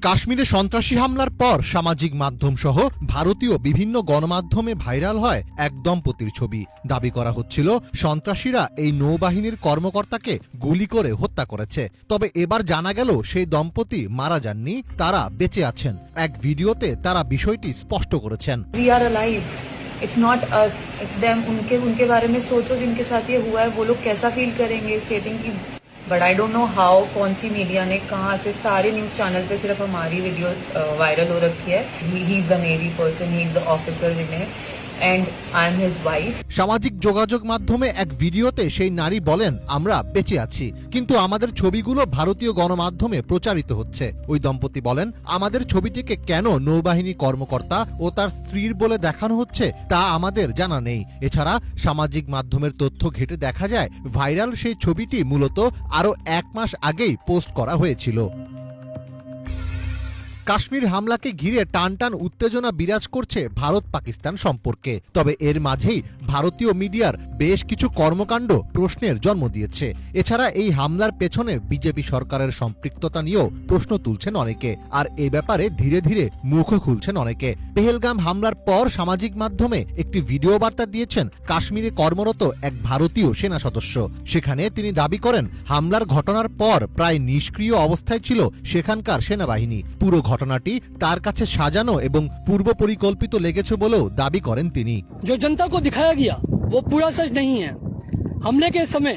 কাশ্মীরে সন্ত্রাসী হামলার পর সামাজিক মাধ্যম সহ ভারতীয় বিভিন্ন গণমাধ্যমে ভাইরাল হয় এক দম্পতির ছবি। দাবি করা হচ্ছিল সন্ত্রাসীরা এই নৌবাহিনীর কর্মকর্তাকে গুলি করে হত্যা করেছে। তবে এবার জানা গেল সেই দম্পতি মারা যাননি, তারা বেঁচে আছেন। এক ভিডিওতে তারা বিষয়টি স্পষ্ট করেছেন। We are alive. It's not us, it's them. उनके बारे में सोचो जिनके साथ ये हुआ है, वो लोग कैसा फील करेंगे स्टेटिंग की। But I don't know how कौन सी मीडिया ने कहाँ से सारे न्यूज चैनल पे सिर्फ हमारी वीडियो वायरल हो रखी है। He is the navy person, he is the officer in it and I am his wife. সামাজিক যোগাযোগ মাধ্যমে এক ভিডিওতে সেই নারী বলেন, আমরা বেঁচে আছি, কিন্তু আমাদের ছবিগুলো ভারতীয় গণমাধ্যমে প্রচারিত হচ্ছে। ওই দম্পতি বলেন, আমাদের ছবিটিকে কেন নৌবাহিনী কর্মকর্তা ও তার স্ত্রীর বলে দেখানো হচ্ছে তা আমাদের জানা নেই। এছাড়া সামাজিক মাধ্যমের তথ্য ঘেঁটে দেখা যায় ভাইরাল সেই ছবিটি মূলত আরও 1 মাস আগেই পোস্ট করা হয়েছিল। কাশ্মীর হামলাকে ঘিরে টানটান উত্তেজনা বিরাজ করছে ভারত পাকিস্তান সম্পর্কে। তবে এর মাঝেই ভারতীয় মিডিয়ার বেশ কিছু কর্মকাণ্ড প্রশ্নের জন্ম দিয়েছে। এছাড়া এই হামলার পেছনে বিজেপি সরকারের সম্পৃক্ততা নিয়েও প্রশ্ন তুলছেন অনেকে, আর এ ব্যাপারে ধীরে ধীরে মুখও খুলছেন অনেকে। পেহেলগাম হামলার পর সামাজিক মাধ্যমে একটি ভিডিও বার্তা দিয়েছেন কাশ্মীরে কর্মরত এক ভারতীয় সেনা সদস্য। সেখানে তিনি দাবি করেন, হামলার ঘটনার পর প্রায় নিষ্ক্রিয় অবস্থায় ছিল সেখানকার সেনাবাহিনী। পুরো ঘটনাটি তার কাছে সাজানো এবং পূর্ব পরিকল্পিত লেগেছে বলেও দাবি করেন তিনি। जो जनता को दिखाया गया वो पूरा सच नहीं है। हमले के समय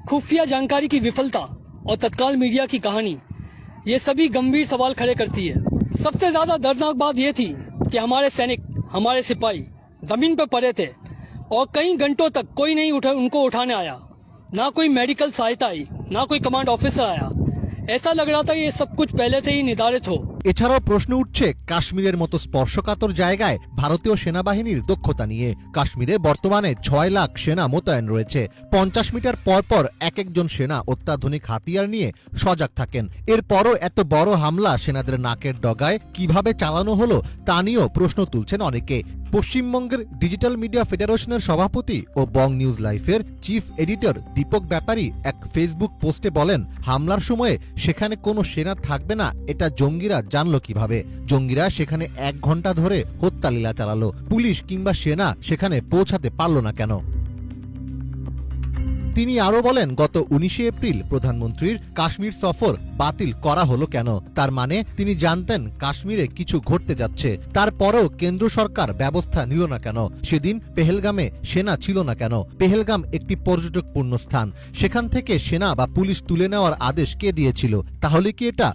खुफिया जानकारी की विफलता और तत्काल मीडिया की कहानी ये सभी गंभीर सवाल खड़े करती है। सबसे ज्यादा दर्दनाक बात ये थी कि हमारे सैनिक, हमारे सिपाही जमीन पर पड़े थे और कई घंटों तक कोई नहीं उनको उठाने आया। ना कोई मेडिकल सहायता आई, ना कोई कमांड ऑफिसर आया। ऐसा लग रहा था ये सब कुछ पहले से ही निर्धारित हो। এছাড়াও প্রশ্ন উঠছে কাশ্মীরের মতো স্পর্শকাতর জায়গায় ভারতীয় সেনাবাহিনীর দক্ষতা নিয়ে। কাশ্মীরে বর্তমানে 6 লাখ সেনা মোতায়েন রয়েছে। 50 মিটার পর পর এক একজন সেনা অত্যাধুনিক হাতিয়ার নিয়ে সজাগ থাকেন। এরপরও এত বড় হামলা সেনাদের নাকের ডগায় কিভাবে চালানো হলো তা নিয়েও প্রশ্ন তুলছেন অনেকে। পশ্চিমবঙ্গের ডিজিটাল মিডিয়া ফেডারেশনের সভাপতি ও বং নিউজ লাইফের চিফ এডিটর দীপক ব্যাপারী এক ফেসবুক পোস্টে বলেন, হামলার সময়ে সেখানে কোনো সেনা থাকবে না এটা জঙ্গিরা জানলো কিভাবে? জঙ্গিরা সেখানে 1 ঘন্টা ধরে হত্যালীলা চালালো, পুলিশ কিংবা সেনা সেখানে পৌঁছাতে পারল না কেন? তিনি আরো বলেন, গত 19শে এপ্রিল প্রধানমন্ত্রীর কাশ্মীর সফর বাতিল করা হলো কেন? তার মানে তিনি জানতেন কাশ্মীরে কিছু ঘটতে যাচ্ছে। তারপরেও কেন্দ্র সরকার ব্যবস্থা নিল না কেন? সেদিন পেহেলগামে সেনা ছিল না কেন? পেহেলগাম একটি পর্যটকপূর্ণ স্থান, সেখান থেকে সেনা বা পুলিশ তুলে নেওয়ার আদেশ কে দিয়েছিল? তাহলে কি এটা